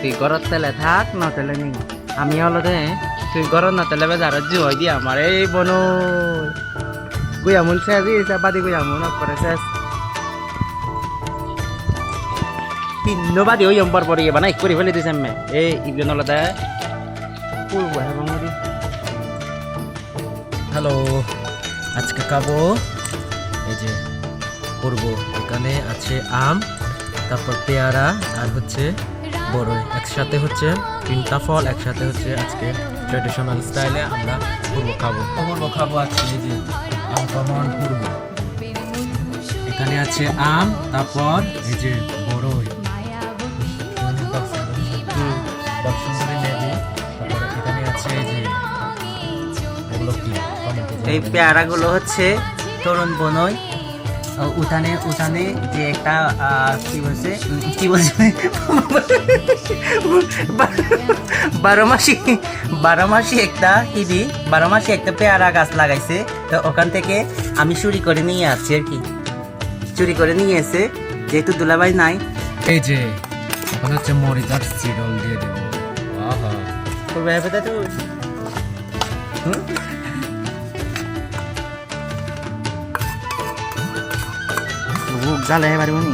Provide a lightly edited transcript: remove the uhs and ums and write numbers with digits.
তুই ঘরত তেলে থাক ন তেলে নি আমি হলো দে তুই ঘরত ন তেলে বেজার জুই দি আমার এই বনু গুই আমুন শেষ বাদি গুই আমুন করে শেষ পিন্ন বাদি ওই অম্বর পরে বানাই করে ফেলে দিছে আমি এই ইগুলো নলাদা পূর্ব এবং হ্যালো, আজকে খাবো এই যে করব। এখানে আছে আম, তারপর পেয়ারা আর হচ্ছে বড়ই, একসাথে হচ্ছে তিনটা ফল একসাথে হচ্ছে আজকে ট্রেডিশনাল স্টাইলে আমরা খাবো আজকে। এই যে আম কমন করবো, এখানে আছে আম, তারপর এই যে বড়ই সুন্দরী নেবি, তারপর এখানে আছে এই যে এগুলো কি এই পেয়ারা গুলো হচ্ছে তরুণ বনই উঠানে যে একটা কি বলছে বারো মাসি একটা পেয়ারা গাছ লাগাইছে। তো ওখান থেকে আমি চুরি করে নিয়ে আসছি আর কি, চুরি করে নিয়ে এসে যেহেতু দুলাভাই নাই। এই যে এখন হচ্ছে মরিচ আর চিরল দিয়ে দেবো। আহা, তোর ব্যাপারটা তো জ্বালাই পারিব নি।